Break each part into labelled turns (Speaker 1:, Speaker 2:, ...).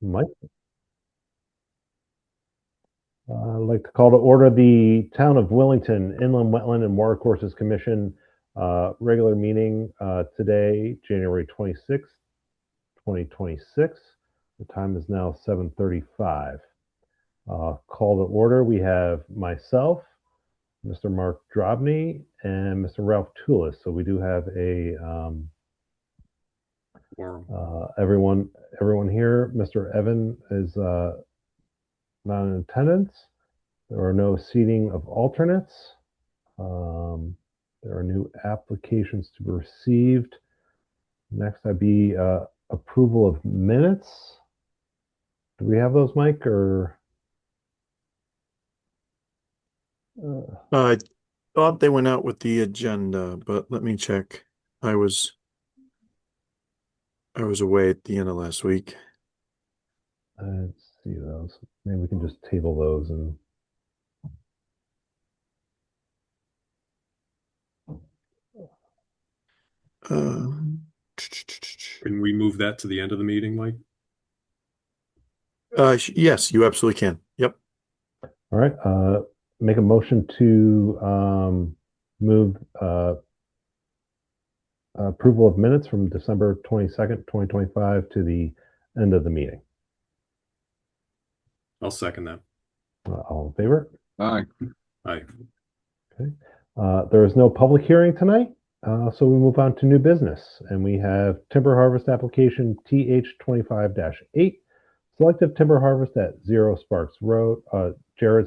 Speaker 1: Mike, I'd like to call to order the Town of Willington Inland Wetland and Watercourses Commission regular meeting today, January 26th, 2026. The time is now 7:35. Call to order, we have myself, Mr. Mark Drobny, and Mr. Ralph Toulis. So we do have everyone here. Mr. Evan is not in attendance. There are no seating of alternates. There are new applications to be received. Next, I'd be approval of minutes. Do we have those, Mike, or?
Speaker 2: I thought they went out with the agenda, but let me check. I was away at the end of last week.
Speaker 1: Let's see those. Maybe we can just table those and.
Speaker 3: Can we move that to the end of the meeting, Mike?
Speaker 2: Yes, you absolutely can. Yep.
Speaker 1: All right. Make a motion to move approval of minutes from December 22nd, 2025 to the end of the meeting.
Speaker 3: I'll second that.
Speaker 1: All in favor?
Speaker 4: Aye.
Speaker 3: Aye.
Speaker 1: Okay. There is no public hearing tonight, so we move on to new business. And we have timber harvest application TH25-8, selective timber harvest at Jared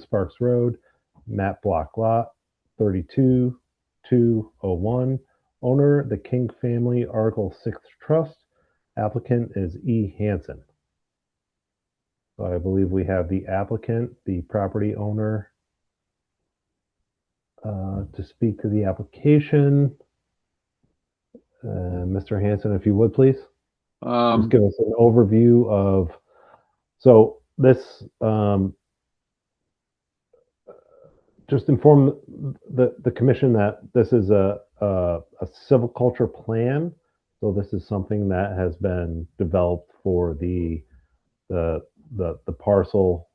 Speaker 1: Sparks Road, map block lot 32-201. Owner, the King Family Article 6 Trust. Applicant is E. Hansen. So I believe we have the applicant, the property owner, to speak to the application. Mr. Hansen, if you would, please. Just give us an overview of, so this, just inform the commission that this is a silviculture plan. So this is something that has been developed for the parcel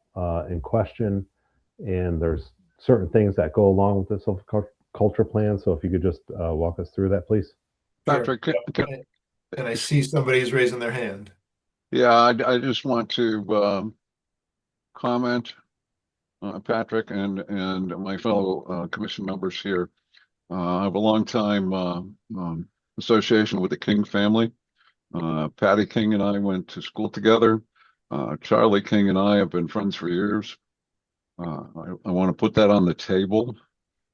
Speaker 1: in question, and there's certain things that go along with the silviculture plan. So if you could just walk us through that, please.
Speaker 4: Patrick,
Speaker 5: and I see somebody's raising their hand.
Speaker 4: yeah, I just want to comment, Patrick and my fellow commission members here. I have a long time association with the King family. Patty King and I went to school together. Charlie King and I have been friends for years. I want to put that on the table.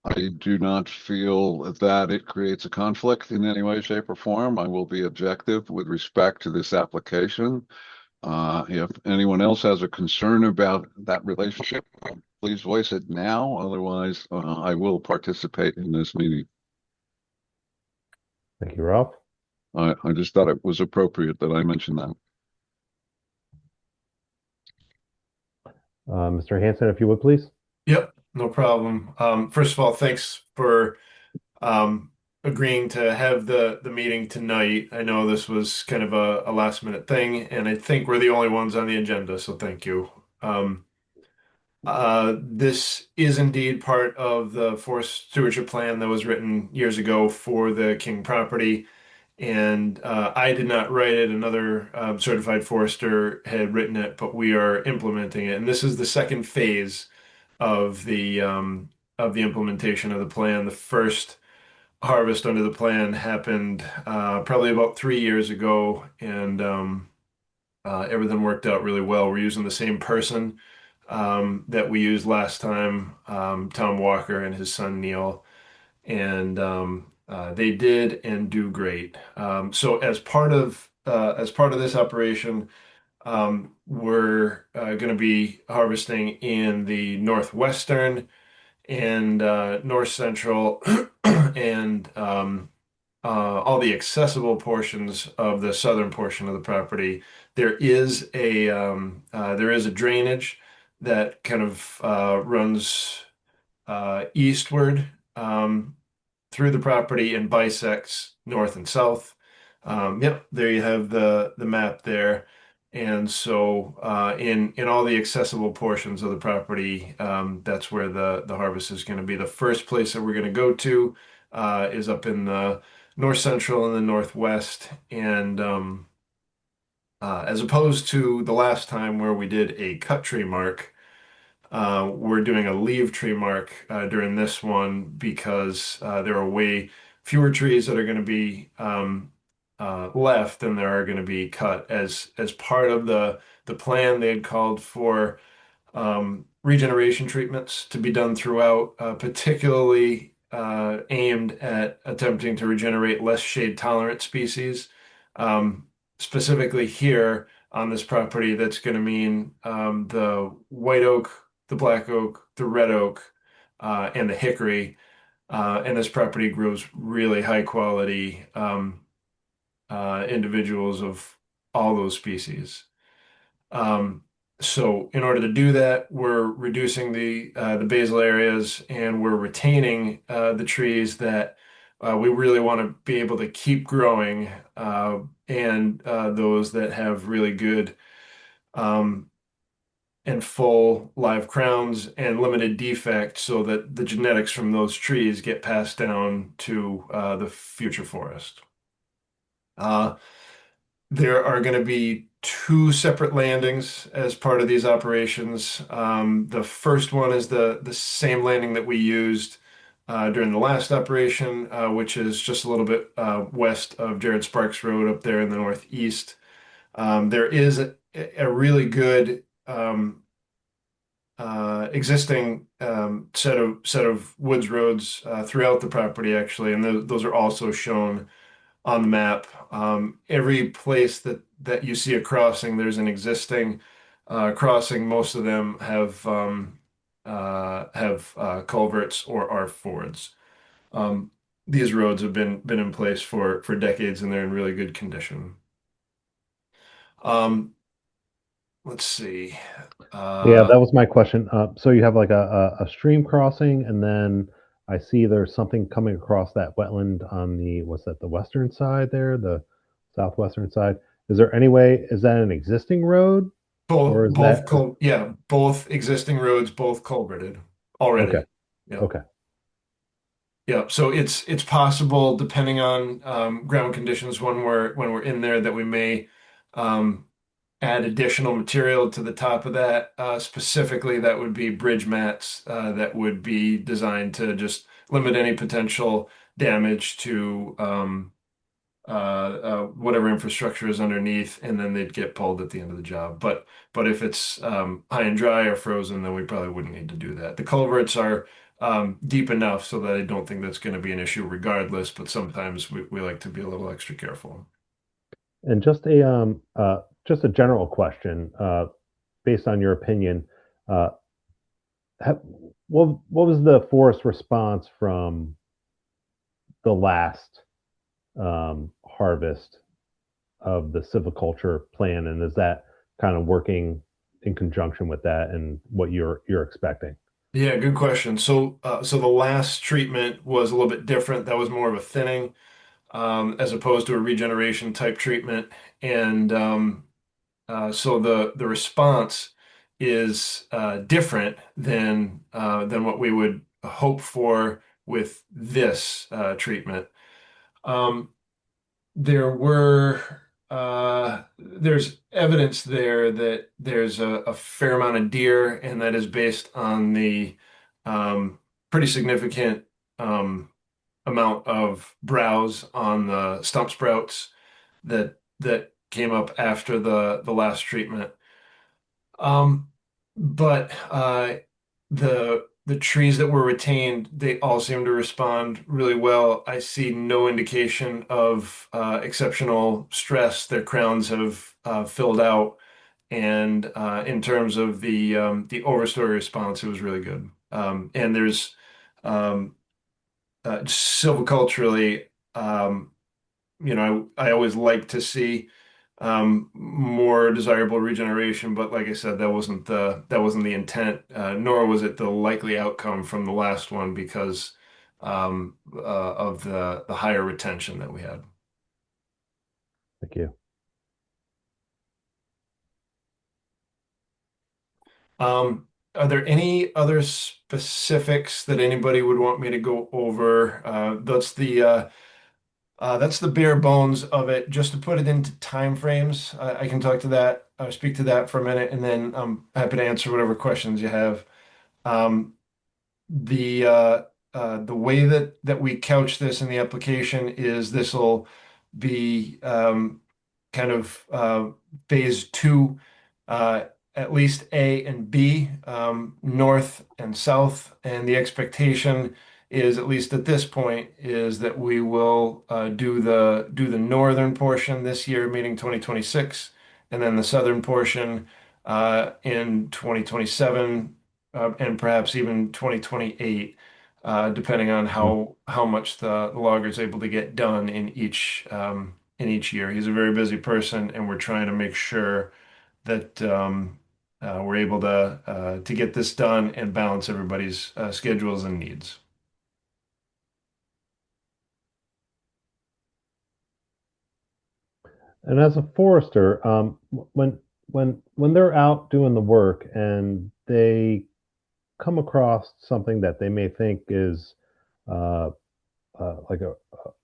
Speaker 4: I do not feel that it creates a conflict in any way, shape, or form. I will be objective with respect to this application. If anyone else has a concern about that relationship, please voice it now. Otherwise, I will participate in this meeting.
Speaker 1: Thank you, Ralph.
Speaker 4: I just thought it was appropriate that I mention that.
Speaker 1: Mr. Hansen, if you would, please.
Speaker 5: Yep, no problem. First of all, thanks for agreeing to have the meeting tonight. I know this was kind of a last minute thing, and I think we're the only ones on the agenda, so thank you. This is indeed part of the forest stewardship plan that was written years ago for the King property. And I did not write it. Another certified forester had written it, but we are implementing it. And this is the second phase of the implementation of the plan. The first harvest under the plan happened probably about 3 years ago, and everything worked out really well. We're using the same person that we used last time, Tom Walker and his son Neil, and they did and do great. So as part of this operation, we're going to be harvesting in the northwestern and north central and all the accessible portions of the southern portion of the property. There is a drainage that kind of runs eastward through the property and bisects north and south. Yep, there you have the map there. And so in all the accessible portions of the property, that's where the harvest is going to be. The first place that we're going to go to is up in the north central and the northwest. And as opposed to the last time where we did a cut tree mark, we're doing a leave tree mark during this one because there are way fewer trees that are going to be left than there are going to be cut. As part of the plan, they had called for regeneration treatments to be done throughout, particularly aimed at attempting to regenerate less shade tolerant species. Um, Specifically here on this property, that's going to mean the white oak, the black oak, the red oak, and the hickory. And this property grows really high quality individuals of all those species. Um, so in order to do that, we're reducing the basal areas and we're retaining the trees that we really want to be able to keep growing and those that have really good um, and full live crowns and limited defect so that the genetics from those trees get passed down to the future forest. Uh, there are going to be two separate landings as part of these operations. The first one is the same landing that we used during the last operation, which is just a little bit west of Jared Sparks Road up there in the northeast. There is a really good existing set of woods roads throughout the property actually, and those are also shown on the map. Every place that you see a crossing, there's an existing crossing. Most of them have culverts or are fords. Um, these roads have been in place for decades, and they're in really good condition. Um, let's see.
Speaker 1: Yeah, that was my question. So you have like a stream crossing, and then I see there's something coming across that wetland on the, what's that, the western side there, the southwestern side. Is there any way, is that an existing road
Speaker 5: Both
Speaker 1: or is that,
Speaker 5: yeah, both existing roads, both culverted
Speaker 1: okay,
Speaker 5: already. Yeah.
Speaker 1: okay.
Speaker 5: Yeah, so it's possible, depending on ground conditions when we're in there, that we may um, add additional material to the top of that. Specifically, that would be bridge mats that would be designed to just limit any potential damage to whatever infrastructure is underneath, and then they'd get pulled at the end of the job. But if it's high and dry or frozen, then we probably wouldn't need to do that. The culverts are deep enough so that I don't think that's going to be an issue regardless, but sometimes we like to be a little extra careful.
Speaker 1: And just a general question, based on your opinion, uh, ha- what was the forest response from the last harvest of the silviculture plan, and is that kind of working in conjunction with that and what you're expecting?
Speaker 5: Yeah, good question. So the last treatment was a little bit different. That was more of a thinning, as opposed to a regeneration type treatment. And so the response is different than what we would hope for with this treatment. Um, there's evidence there that there's a fair amount of deer, and that is based on the um, pretty significant um, amount of browse on the stump sprouts that came up after the last treatment. Um, but the trees that were retained, they all seem to respond really well. I see no indication of exceptional stress. Their crowns have filled out, and in terms of the overstory response, it was really good. And there's um, silviculturally, um, I always like to see more desirable regeneration, but like I said, that wasn't the intent, nor was it the likely outcome from the last one because of the higher retention that we had.
Speaker 1: Thank you.
Speaker 5: Are there any other specifics that anybody would want me to go over? That's the bare bones of it. Just to put it into timeframes, I can talk to that, speak to that for a minute, and then I'm happy to answer whatever questions you have. Um, the way that we couch this in the application is this will be kind of phase two, uh, at least A and B, north and south. And the expectation is, at least at this point, is that we will do the northern portion this year, meaning 2026, and then the southern portion in 2027, and perhaps even 2028. Depending on how much the logger is able to get done in each year. He's a very busy person, and we're trying to make sure that we're able to get this done and balance everybody's schedules and needs.
Speaker 1: And as a forester, when they're out doing the work and they come across something that they may think is uh, like a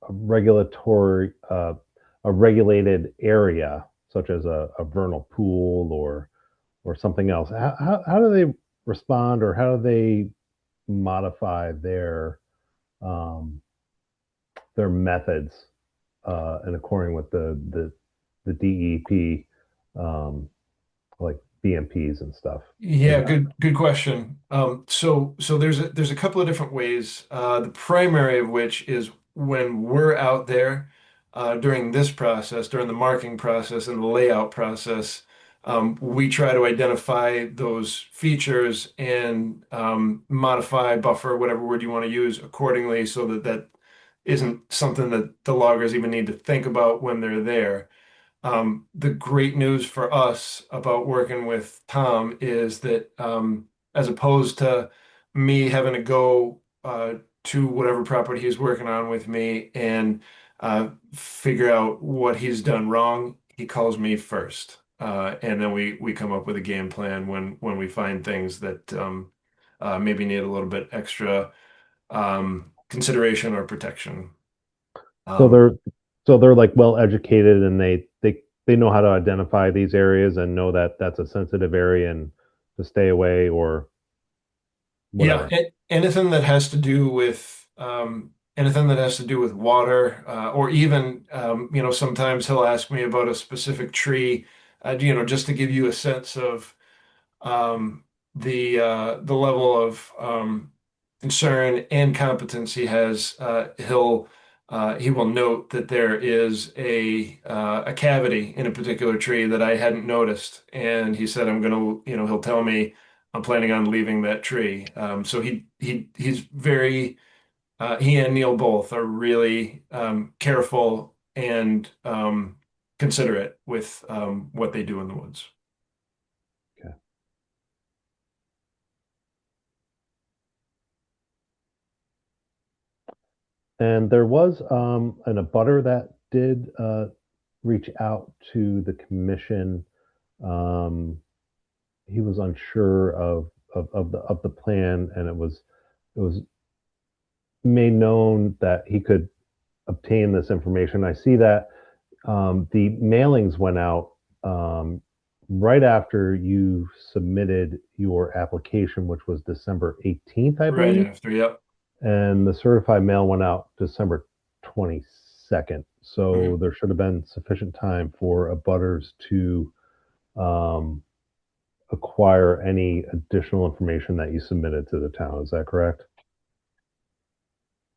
Speaker 1: regulatory, a regulated area, such as a vernal pool or something else, how do they respond, or how do they modify um, their methods in according with the DEP, like BMPs and stuff?
Speaker 5: Yeah, good question. So there's a couple of different ways. The primary of which is when we're out there during this process, during the marking process and the layout process, we try to identify those features and modify, buffer, whatever word you want to use accordingly, so that that isn't something that the loggers even need to think about when they're there. The great news for us about working with Tom is that, as opposed to me having to go to whatever property he's working on with me and figure out what he's done wrong, he calls me first. And then we come up with a game plan when we find things that maybe need a little bit extra consideration or protection.
Speaker 1: So
Speaker 5: Um,
Speaker 1: they're like well educated, and they know how to identify these areas and know that that's a sensitive area and to stay away or
Speaker 5: Yeah,
Speaker 1: whatever.
Speaker 5: anything that has to do with anything that has to do with water, or even sometimes he'll ask me about a specific tree, just to give you a sense of um, the level of concern and competence he has. He will note that there is a cavity in a particular tree that I hadn't noticed, and he said, "I'm gonna," he'll tell me, "I'm planning on leaving that tree." So he's very he and Neil both are really careful and considerate with what they do in the woods.
Speaker 1: Okay. And there was an abutter that did reach out to the commission. Um, he was unsure of the plan, and it was made known that he could obtain this information. I see that the mailings went out right after you submitted your application, which was December 18th, I
Speaker 5: Right
Speaker 1: believe,
Speaker 5: after, yep.
Speaker 1: and the certified mail went out December 22nd. So
Speaker 5: Mhm.
Speaker 1: there should have been sufficient time for abutters to um, acquire any additional information that you submitted to the town. Is that correct?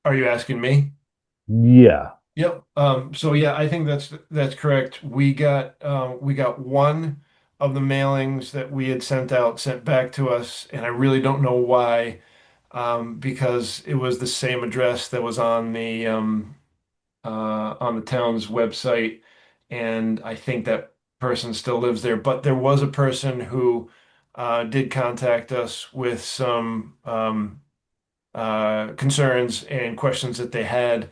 Speaker 5: Are you asking me?
Speaker 1: Yeah.
Speaker 5: Yep. So yeah, I think that's correct. We got one of the mailings that we had sent out sent back to us, and I really don't know why, because it was the same address that was on the town's website, and I think that person still lives there. But there was a person who did contact us with some concerns and questions that they had.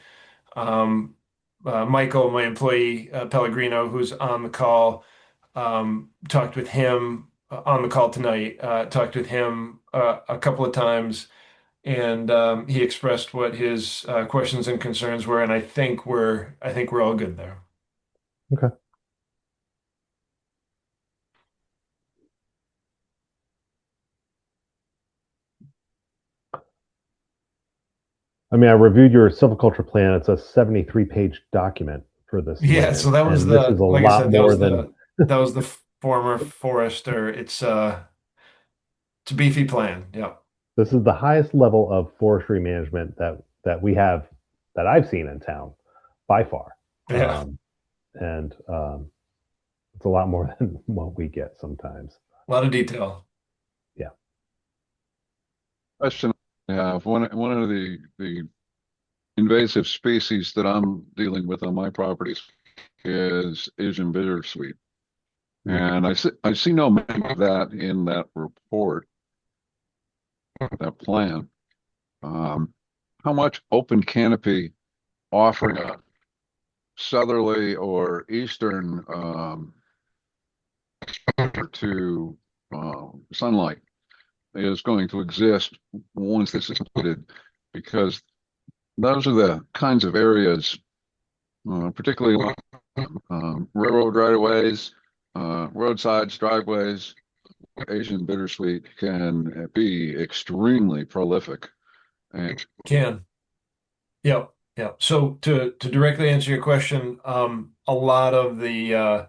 Speaker 5: Michael, my employee, Pellegrino, who's on the call, talked with him on the call tonight. Talked with him a couple of times, and he expressed what his questions and concerns were, and I think we're all good there.
Speaker 1: Okay. I mean, I reviewed your silviculture plan. It's a 73-page document for this
Speaker 5: Yeah,
Speaker 1: land,
Speaker 5: so that was
Speaker 1: and this is a
Speaker 5: like I
Speaker 1: lot
Speaker 5: said, that
Speaker 1: more
Speaker 5: was
Speaker 1: than
Speaker 5: that was the former forester. It's a beefy plan. Yeah.
Speaker 1: this is the highest level of forestry management that we have that I've seen in town by far.
Speaker 5: Yeah.
Speaker 1: And it's a lot more than what we get sometimes.
Speaker 5: A lot of detail.
Speaker 1: Yeah.
Speaker 4: Question I have, one of the invasive species that I'm dealing with on my properties is Asian bittersweet. And I see no mention of that in that report, that plan. How much open canopy offering a southerly or eastern to sunlight is going to exist once this is completed? Because those are the kinds of areas, particularly railroad right-of-ways, roadsides, driveways. Asian bittersweet can be extremely prolific. And
Speaker 5: Can. Yeah. Yeah. So to directly answer your question, a lot of the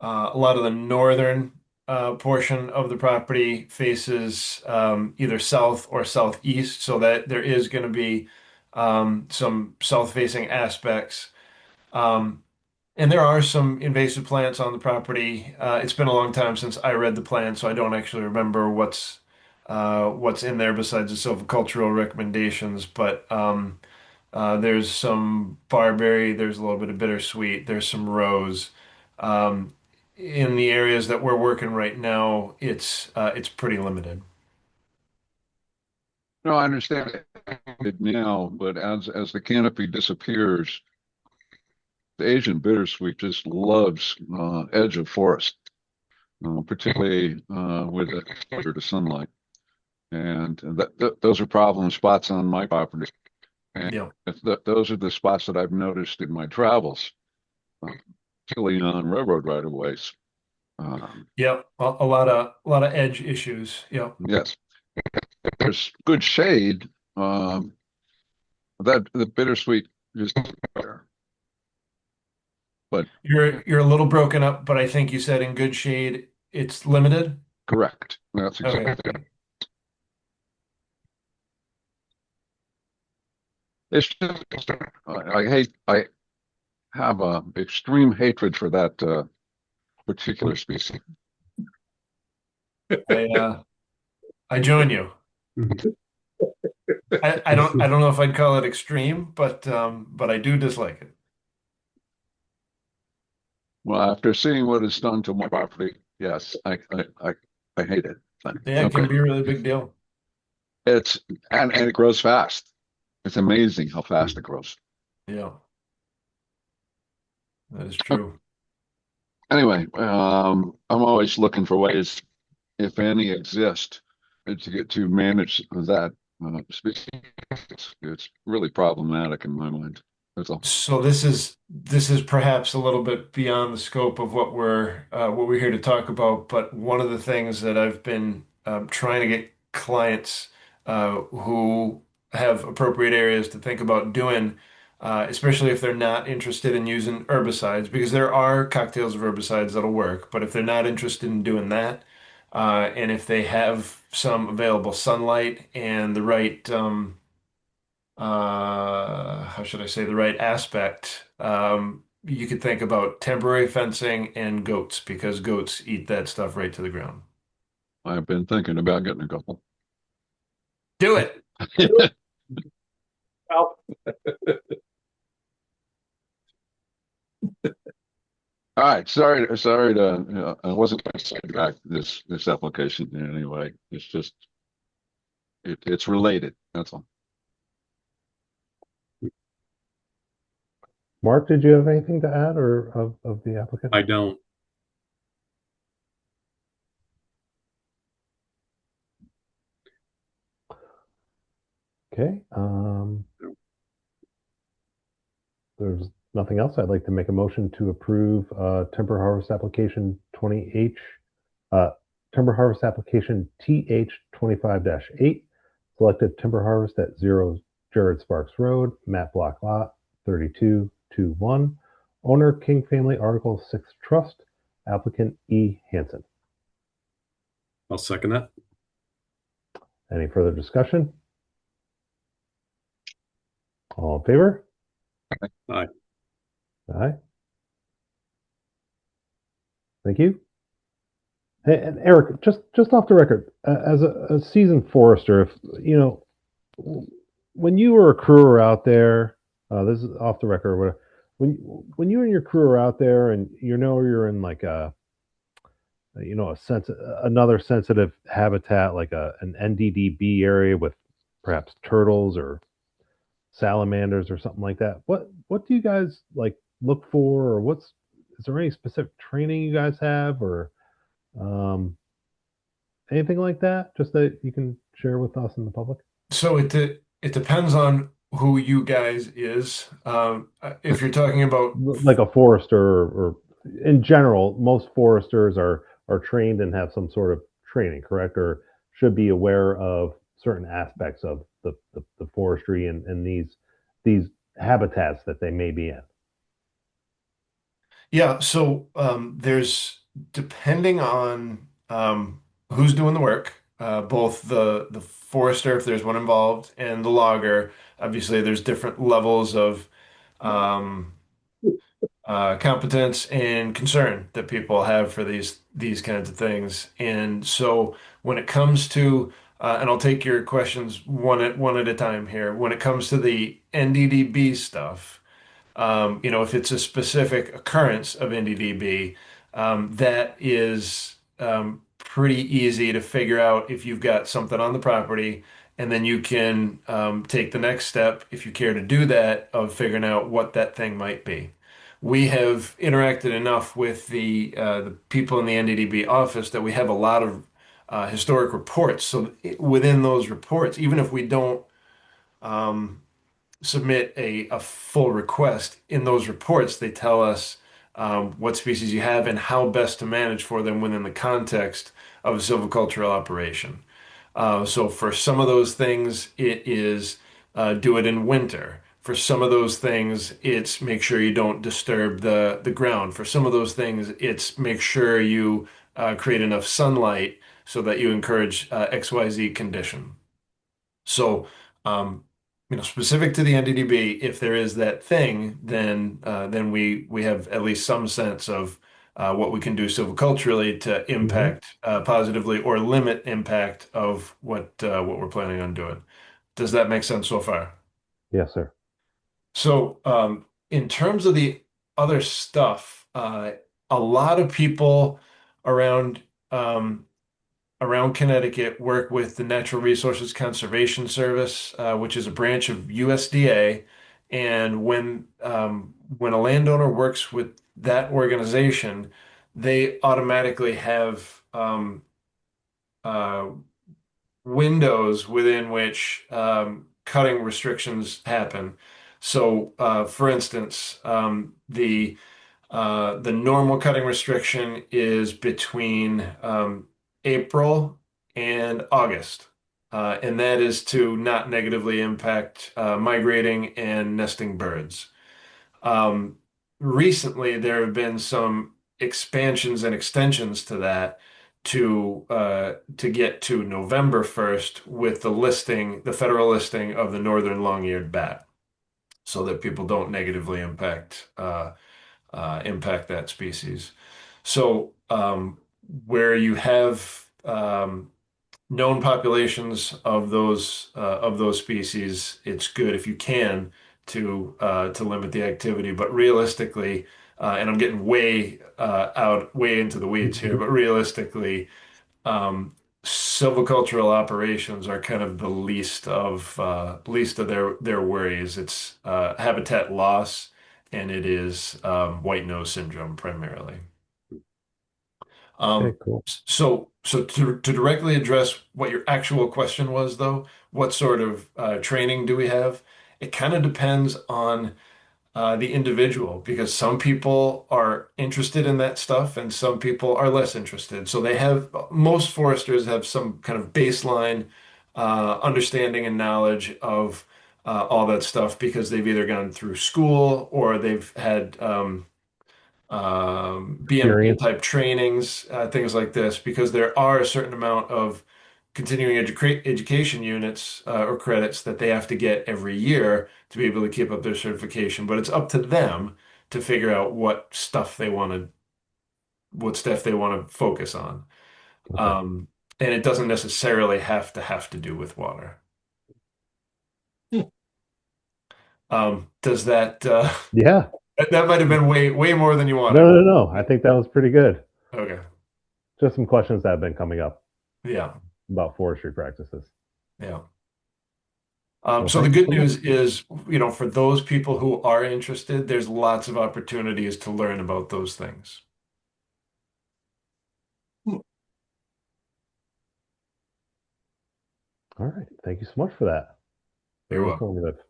Speaker 5: northern portion of the property faces either south or southeast, so that there is going to be some south-facing aspects. Um, and there are some invasive plants on the property. It's been a long time since I read the plan, so I don't actually remember what's in there besides the silvicultural recommendations. But there's some barberry, there's a little bit of bittersweet, there's some rose. Um, in the areas that we're working right now, it's pretty limited.
Speaker 4: no, I understand it now, but as the canopy disappears, the Asian bittersweet just loves edge of forest, particularly with exposure to sunlight. And those are problem spots on my property. And
Speaker 5: Yeah.
Speaker 4: those are the spots that I've noticed in my travels, particularly on railroad right of ways.
Speaker 5: Yep. A lot of edge issues. Yep.
Speaker 4: Yes, there's good shade. That the bittersweet is there, but
Speaker 5: You're a little broken up, but I think you said in good shade, it's limited.
Speaker 4: correct. That's
Speaker 5: Okay.
Speaker 4: exactly it. It's just, I have a extreme hatred for that particular species.
Speaker 5: I I join you. I don't know if I'd call it extreme, but I do dislike it.
Speaker 4: Well, after seeing what it's done to my property, yes, I hate it. But,
Speaker 5: Yeah, it
Speaker 4: okay,
Speaker 5: can be a really big deal.
Speaker 4: it's and it grows fast. It's amazing how fast it grows.
Speaker 5: Yeah, that is true.
Speaker 4: Anyway, I'm always looking for ways, if any exist, to get to manage that species. It's really problematic in my mind. That's all.
Speaker 5: So this is perhaps a little bit beyond the scope of what we're here to talk about. But one of the things that I've been trying to get clients who have appropriate areas to think about doing, especially if they're not interested in using herbicides, because there are cocktails of herbicides that'll work. But if they're not interested in doing that, and if they have some available sunlight and the right how should I say, the right aspect, you could think about temporary fencing and goats because goats eat that stuff right to the ground.
Speaker 4: I've been thinking about getting a couple.
Speaker 5: Do it.
Speaker 1: Well,
Speaker 4: All right, sorry to, I wasn't going to sidetrack this application in any way. It's just it's related. That's all.
Speaker 1: Mark, did you have anything to add or of the applicant?
Speaker 3: I don't.
Speaker 1: Okay. There's nothing else. I'd like to make a motion to approve timber harvest application 20H, uh, timber harvest application TH25-8, selective timber harvest at 0 Jared Sparks Road, map block lot 3221, owner King Family Article 6 Trust, applicant E. Hanson.
Speaker 3: I'll second that.
Speaker 1: Any further discussion? All in favor?
Speaker 3: Aye.
Speaker 1: Aye. Thank you. Hey, and Eric, just off the record, as a seasoned forester, if you know, when you were a crewer out there, this is off the record, whatever. When you and your crew are out there, and you know you're in like another sensitive habitat, like an NDDB area with perhaps turtles or salamanders or something like that. What do you guys like look for, or is there any specific training you guys have, or um, anything like that, just that you can share with us and the public?
Speaker 5: So it depends on who you guys is. If you're talking about
Speaker 1: Like a forester, or in general, most foresters are trained and have some sort of training, correct? Or should be aware of certain aspects of the forestry and these habitats that they may be in.
Speaker 5: Yeah, so there's depending on who's doing the work, both the forester, if there's one involved, and the logger. Obviously, there's different levels of um, competence and concern that people have for these kinds of things. And so when it comes to and I'll take your questions one at a time here. When it comes to the NDDB stuff. If it's a specific occurrence of NDDB, that is pretty easy to figure out if you've got something on the property, and then you can take the next step, if you care to do that, of figuring out what that thing might be. We have interacted enough with the people in the NDDB office that we have a lot of historic reports. So within those reports, even if we don't um, submit a full request. In those reports, they tell us what species you have and how best to manage for them within the context of a silvicultural operation. So for some of those things, it is do it in winter. For some of those things, it's make sure you don't disturb the ground. For some of those things, it's make sure you create enough sunlight so that you encourage XYZ condition. So, um, specific to the NDDB, if there is that thing, then we have at least some sense of what we can do silviculturally to
Speaker 1: Mhm.
Speaker 5: impact positively or limit impact of what we're planning on doing. Does that make sense so far?
Speaker 1: Yes, sir.
Speaker 5: So, in terms of the other stuff, a lot of people around um, around Connecticut work with the Natural Resources Conservation Service, which is a branch of USDA. And when a landowner works with that organization, they automatically have uh, windows within which cutting restrictions happen. So, for instance, the normal cutting restriction is between April and August, and that is to not negatively impact migrating and nesting birds. Um, Recently, there have been some expansions and extensions to that to get to November 1st with the federal listing of the northern long-eared bat, so that people don't negatively impact that species. So where you have known populations of those species, it's good if you can to limit the activity. But realistically, and I'm getting way into the weeds here,
Speaker 1: Mhm.
Speaker 5: but realistically, um, silvicultural operations are kind of the least of their worries. It's habitat loss, and it is white nose syndrome primarily.
Speaker 1: Okay, cool.
Speaker 5: So So to directly address what your actual question was, though, what sort of training do we have? It kind of depends on the individual because some people are interested in that stuff and some people are less interested. So most foresters have some kind of baseline understanding and knowledge of all that stuff because they've either gone through school or they've had BMP
Speaker 1: Experience.
Speaker 5: type trainings, things like this, because there are a certain amount of continuing education units or credits that they have to get every year to be able to keep up their certification. But it's up to them to figure out what stuff they want to focus on.
Speaker 1: Okay.
Speaker 5: And it doesn't necessarily have to do with water. Does that
Speaker 1: Yeah.
Speaker 5: that might have been way more than you wanted?
Speaker 1: No. I think that was pretty good.
Speaker 5: Okay.
Speaker 1: Just some questions that have been coming up
Speaker 5: Yeah.
Speaker 1: about forestry practices.
Speaker 5: Yeah.
Speaker 1: Well,
Speaker 5: So the
Speaker 1: thank you
Speaker 5: good
Speaker 1: so much.
Speaker 5: news is, for those people who are interested, there's lots of opportunities to learn about those things.
Speaker 1: All right. Thank you so much for that.
Speaker 5: You're
Speaker 1: Very
Speaker 5: welcome.
Speaker 1: informative.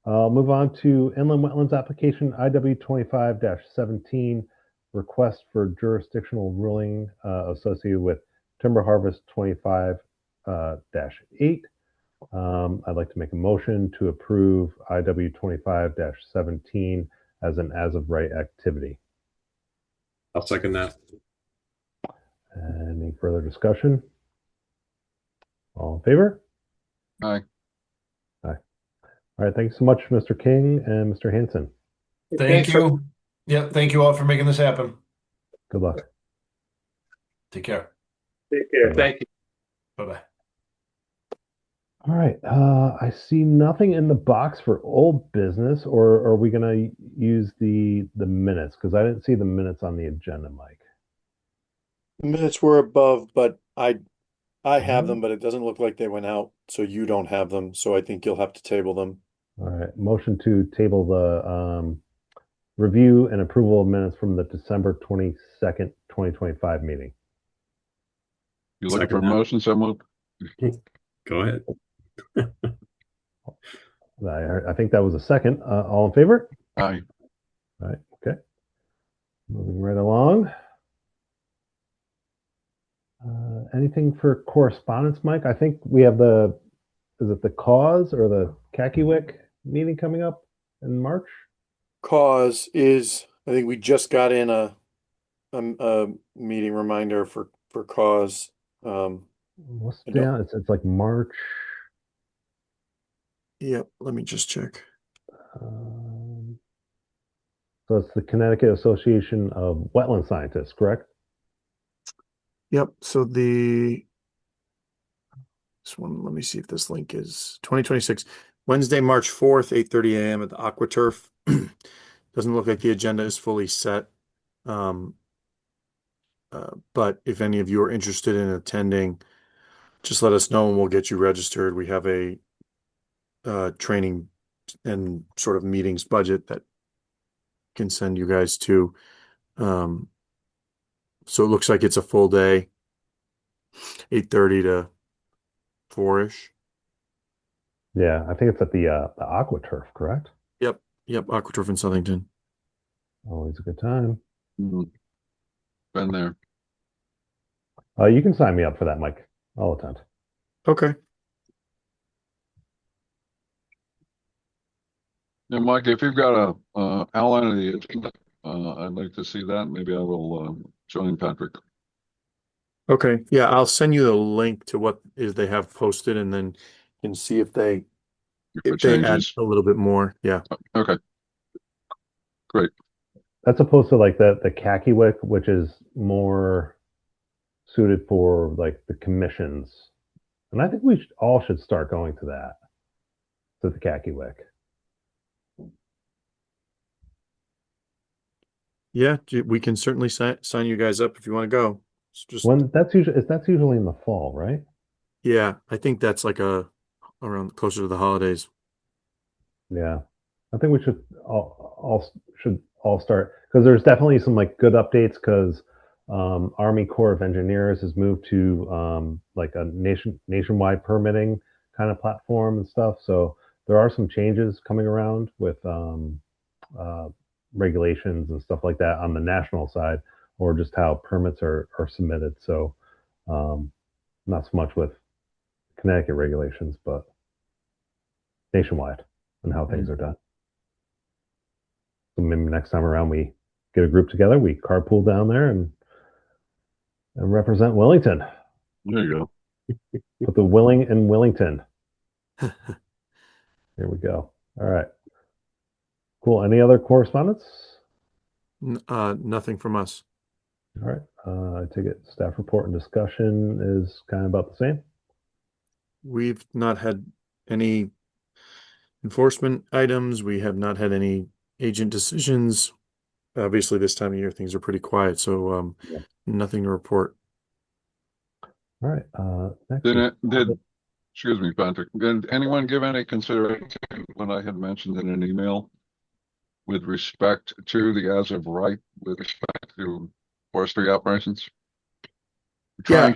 Speaker 1: I'll move on to Inland Wetlands Application IW25-17, request for jurisdictional ruling associated with Timber Harvest 25-8. I'd like to make a motion to approve IW25-17 as an as-of-right activity.
Speaker 3: I'll second that.
Speaker 1: Any further discussion? All in favor?
Speaker 4: Aye.
Speaker 1: All right, thanks so much, Mr. King and Mr. Hanson.
Speaker 5: Thank you. Yeah, thank you all for making this happen.
Speaker 1: Good luck.
Speaker 5: Take care.
Speaker 6: Take care.
Speaker 1: Bye-bye.
Speaker 6: Thank you.
Speaker 5: Bye-bye.
Speaker 1: All right, I see nothing in the box for old business, or are we gonna use the minutes? Because I didn't see the minutes on the agenda, Mike.
Speaker 2: Minutes were above, but I have
Speaker 1: Mhm.
Speaker 2: them, but it doesn't look like they went out, so you don't have them. So I think you'll have to table them.
Speaker 1: All right, motion to table the review and approval of minutes from the December 22nd, 2025 meeting.
Speaker 4: You looking for a
Speaker 3: Second that.
Speaker 4: motion? So moved.
Speaker 3: Go ahead.
Speaker 1: I think that was a second. All in favor?
Speaker 4: Aye.
Speaker 1: All right, okay. Moving right along. Anything for correspondence, Mike? I think we have is it the cause or the Kakiwick meeting coming up in March?
Speaker 2: Cause is, I think we just got in a meeting reminder for cause.
Speaker 1: What's
Speaker 2: I don't-
Speaker 1: down? It's like March.
Speaker 2: Yep, let me just check.
Speaker 1: Um, so it's the Connecticut Association of Wetland Scientists, correct?
Speaker 2: Yep, so this one, let me see if this link is 2026, Wednesday, March 4th, 8:30 a.m. at the AquaTurf. Doesn't look like the agenda is fully set. But if any of you are interested in attending, just let us know and we'll get you registered. We have a training and sort of meetings budget that can send you guys to. So it looks like it's a full day, 8:30 to 4-ish.
Speaker 1: Yeah, I think it's at the AquaTurf, correct?
Speaker 2: Yep, AquaTurf in Southington.
Speaker 1: Always a good time.
Speaker 4: Mhm. Been there.
Speaker 1: You can sign me up for that, Mike. I'll attend.
Speaker 2: Okay.
Speaker 4: Now, Mike, if you've got a outline of the agenda, I'd like to see that. Maybe I will join Patrick.
Speaker 2: Okay. Yeah, I'll send you the link to what is they have posted and then you can see if they add
Speaker 4: Changes.
Speaker 2: a little bit more. Yeah.
Speaker 4: Okay. Great.
Speaker 1: That's opposed to like the Kakiwick, which is more suited for like the commissions. And I think we all should start going to that, to the Kakiwick.
Speaker 2: Yeah, we can certainly sign you guys up if you want to go. It's just,
Speaker 1: When that's usually in the fall, right?
Speaker 2: yeah, I think that's like around closer to the holidays.
Speaker 1: Yeah, I think we should all start because there's definitely some like good updates because Army Corps of Engineers has moved to like a nationwide permitting kind of platform and stuff. So there are some changes coming around with uh, regulations and stuff like that on the national side, or just how permits are submitted. So not so much with Connecticut regulations, but nationwide and how things are done. So maybe next time around we get a group together, we carpool down there and represent Wellington.
Speaker 4: There you go.
Speaker 1: Put the Willing in Willington. Here we go. All right. Cool. Any other correspondence?
Speaker 2: Nothing from us.
Speaker 1: All right. I take it staff report and discussion is kind of about the same.
Speaker 2: We've not had any enforcement items. We have not had any agent decisions. Obviously, this time of year, things are pretty quiet, so
Speaker 1: Yeah.
Speaker 2: nothing to report.
Speaker 1: All right. Next
Speaker 4: Excuse me, Patrick, did anyone give any consideration to what I had mentioned in an email with respect to the as of right, with respect to forestry operations?
Speaker 2: Yeah,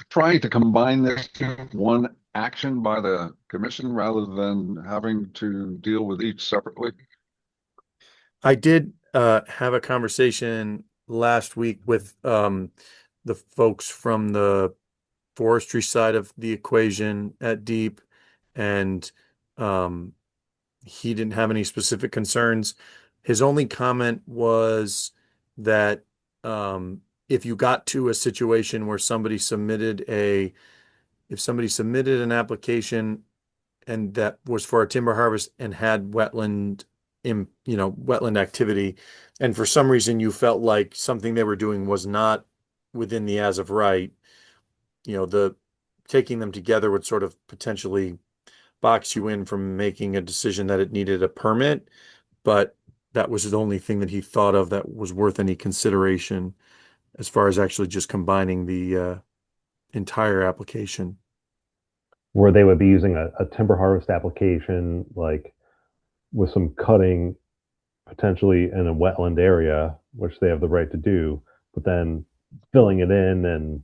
Speaker 4: Trying to combine this to one action by the commission rather than having to deal with each separately.
Speaker 2: I did have a conversation last week with the folks from the forestry side of the equation at Deep, and he didn't have any specific concerns. His only comment was that if you got to a situation where somebody submitted an application and that was for a timber harvest and had wetland activity, and for some reason you felt like something they were doing was not within the as of right, the taking them together would sort of potentially box you in from making a decision that it needed a permit, but that was the only thing that he thought of that was worth any consideration as far as actually just combining the entire application.
Speaker 1: where they would be using a timber harvest application, like with some cutting potentially in a wetland area, which they have the right to do, but then filling it in and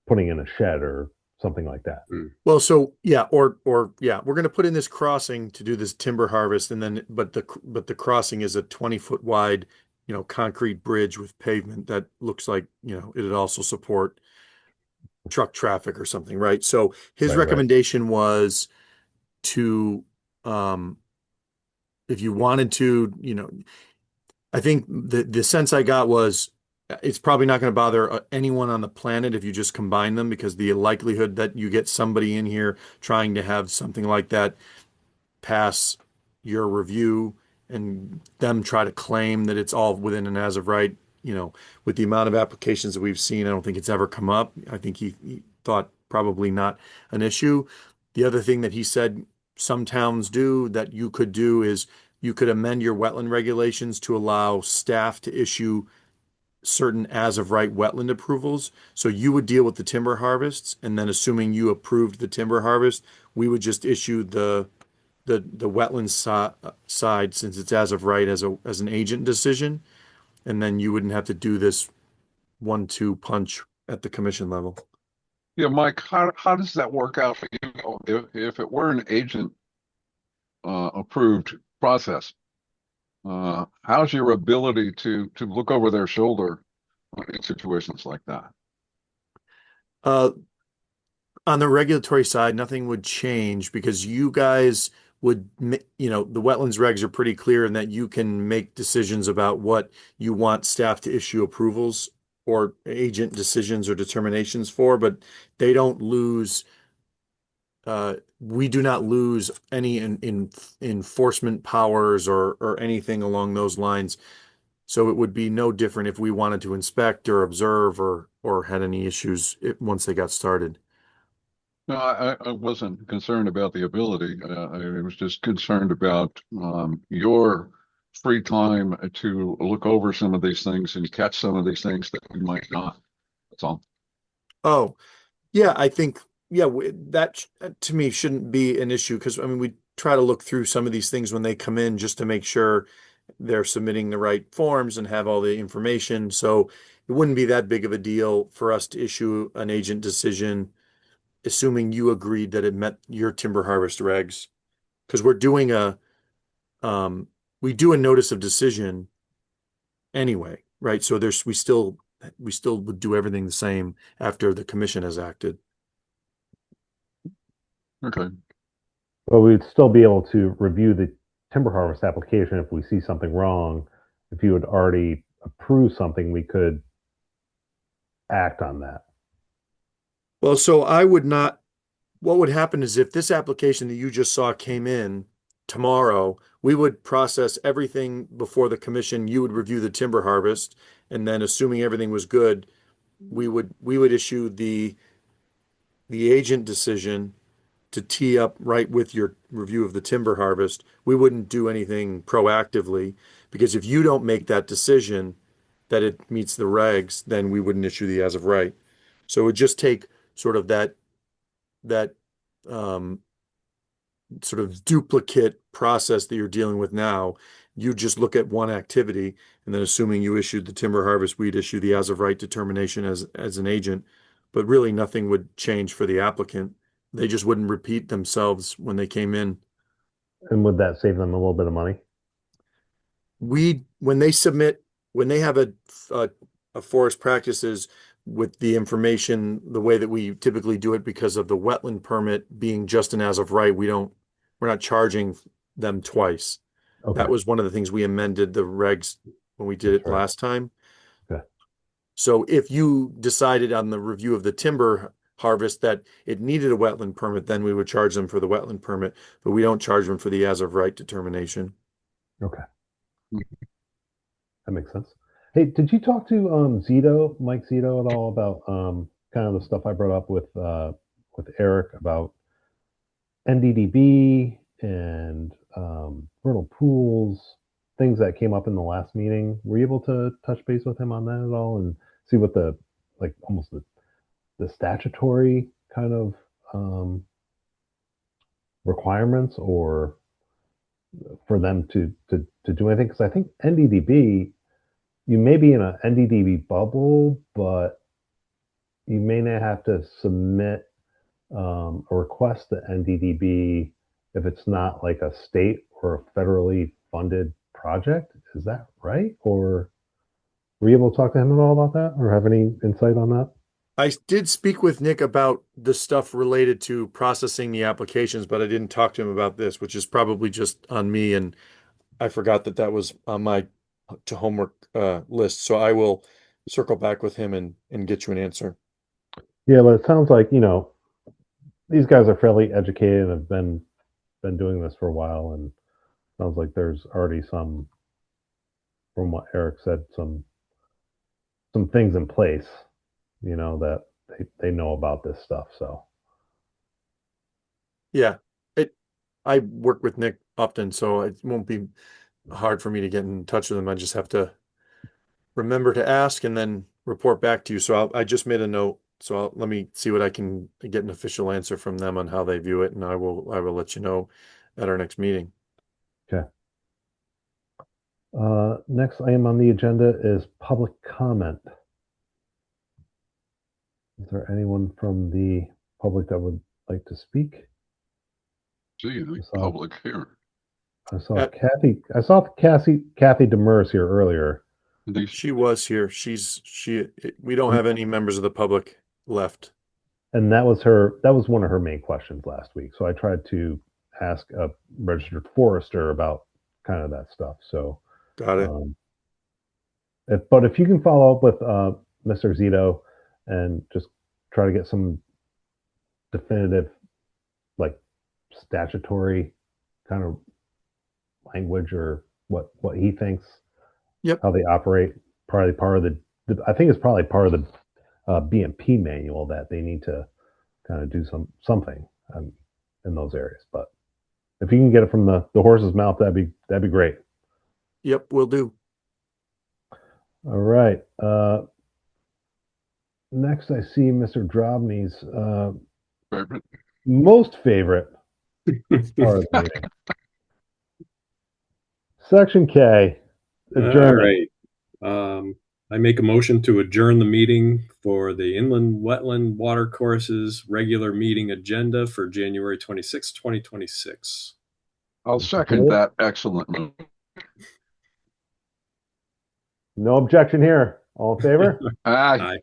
Speaker 1: putting in a shed or something like that.
Speaker 2: Well, so yeah, or yeah, we're going to put in this crossing to do this timber harvest, and then but the crossing is a 20-foot wide, concrete bridge with pavement that looks like, it'd also support truck traffic or something, right? So his
Speaker 1: Right.
Speaker 2: recommendation was to, if you wanted to, I think the sense I got was it's probably not going to bother anyone on the planet if you just combine them, because the likelihood that you get somebody in here trying to have something like that pass your review and them try to claim that it's all within an as of right, with the amount of applications that we've seen, I don't think it's ever come up. I think he thought probably not an issue. The other thing that he said some towns do that you could do is you could amend your wetland regulations to allow staff to issue certain as of right wetland approvals. So you would deal with the timber harvests, and then assuming you approved the timber harvest, we would just issue the wetland side, since it's as of right, as an agent decision, and then you wouldn't have to do this 1-2 punch at the commission level.
Speaker 4: Yeah, Mike, how does that work out for you? If it were an agent approved process, how's your ability to look over their shoulder in situations like that?
Speaker 2: On the regulatory side, nothing would change, because you guys would, the wetlands regs are pretty clear in that you can make decisions about what you want staff to issue approvals or agent decisions or determinations for, but they don't lose. We do not lose any enforcement powers or anything along those lines. So it would be no different if we wanted to inspect or observe or had any issues once they got started.
Speaker 4: No, I wasn't concerned about the ability. I was just concerned about your free time to look over some of these things and catch some of these things that we might not. That's all.
Speaker 2: Oh, yeah, I think, yeah, that to me shouldn't be an issue, because I mean, we try to look through some of these things when they come in just to make sure they're submitting the right forms and have all the information. So it wouldn't be that big of a deal for us to issue an agent decision, assuming you agreed that it met your timber harvest regs. Because we're doing we do a notice of decision anyway, right? So we still would do everything the same after the commission has acted.
Speaker 4: Okay,
Speaker 1: But we'd still be able to review the timber harvest application if we see something wrong. If you had already approved something, we could act on that.
Speaker 2: Well, so I would not, what would happen is if this application that you just saw came in tomorrow, we would process everything before the commission, you would review the timber harvest, and then assuming everything was good, we would issue the agent decision to tee up right with your review of the timber harvest. We wouldn't do anything proactively, because if you don't make that decision that it meets the regs, then we wouldn't issue the as of right. So it would just take sort of that sort of duplicate process that you're dealing with now. You just look at one activity, and then assuming you issued the timber harvest, we'd issue the as of right determination as an agent. But really nothing would change for the applicant. They just wouldn't repeat themselves when they came in.
Speaker 1: And would that save them a little bit of money?
Speaker 2: When they have a forest practices with the information, the way that we typically do it because of the wetland permit being just an as of right, we're not charging them twice.
Speaker 1: Okay.
Speaker 2: That was one of the things we amended the regs when we did
Speaker 1: That's
Speaker 2: it
Speaker 1: right.
Speaker 2: last time.
Speaker 1: Okay.
Speaker 2: So if you decided on the review of the timber harvest that it needed a wetland permit, then we would charge them for the wetland permit, but we don't charge them for the as of right determination.
Speaker 1: Okay. That makes sense. Hey, did you talk to Mike Zito at all about kind of the stuff I brought up with Eric about NDDB and vernal pools, things that came up in the last meeting? Were you able to touch base with him on that at all and see what the almost the statutory kind of requirements or for them to do anything? Because I think NDDB, you may be in an NDDB bubble, but you may not have to submit a request to NDDB if it's not like a state or a federally funded project. Is that right? Or were you able to talk to him at all about that or have any insight on that?
Speaker 2: I did speak with Nick about the stuff related to processing the applications, but I didn't talk to him about this, which is probably just on me, and I forgot that that was on my to homework list. So I will circle back with him and get you an answer.
Speaker 1: Yeah, but it sounds like, these guys are fairly educated and have been doing this for a while, and sounds like there's already some, from what Eric said, some things in place, that they know about this stuff. So
Speaker 2: Yeah, I work with Nick often, so it won't be hard for me to get in touch with him. I just have to remember to ask and then report back to you. So I just made a note. So let me see what I can get an official answer from them on how they view it, and I will let you know at our next meeting.
Speaker 1: okay. Next item on the agenda is public comment. Is there anyone from the public that would like to speak?
Speaker 4: see, the
Speaker 1: So-
Speaker 4: public here.
Speaker 1: I saw Kathy Demers here earlier.
Speaker 4: These,
Speaker 2: She was here. We don't have any members of the public left.
Speaker 1: And that was one of her main questions last week. So I tried to ask a registered forester about kind of that stuff. So,
Speaker 2: Got it.
Speaker 1: if you can follow up with Mr. Zito and just try to get some definitive, like statutory kind of language or what he thinks,
Speaker 2: Yep.
Speaker 1: how they operate. Probably part of I think it's probably part of the BMP manual that they need to kind of do something in those areas. But if you can get it from the horse's mouth, that'd be great.
Speaker 2: Yep, will do.
Speaker 1: All right. Next, I see Mr. Drobny's
Speaker 4: favorite.
Speaker 1: most favorite part of the meeting. Section K,
Speaker 3: All
Speaker 1: adjournment.
Speaker 3: right. I make a motion to adjourn the meeting for the Inland Wetland Watercourses regular meeting agenda for January 26, 2026.
Speaker 4: I'll second that. Excellent.
Speaker 1: No objection here. All in favor?
Speaker 4: Aye.
Speaker 3: Aye.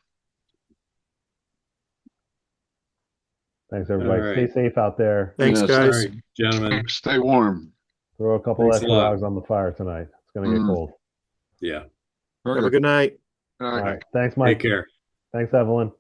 Speaker 1: Thanks, everybody.
Speaker 3: All
Speaker 1: Stay
Speaker 3: right.
Speaker 1: safe out there.
Speaker 2: Thanks,
Speaker 4: Yes.
Speaker 3: All
Speaker 2: guys.
Speaker 3: right, gentlemen.
Speaker 4: Stay warm.
Speaker 1: Throw a couple
Speaker 3: Thanks a
Speaker 1: extra
Speaker 3: lot.
Speaker 1: logs on the fire tonight. It's going to get cold.
Speaker 3: Yeah.
Speaker 4: Very
Speaker 2: Have a good night.
Speaker 1: All
Speaker 4: Aye.
Speaker 1: right. Thanks,
Speaker 3: Take
Speaker 1: Mike.
Speaker 3: care.
Speaker 1: Thanks, Evelyn.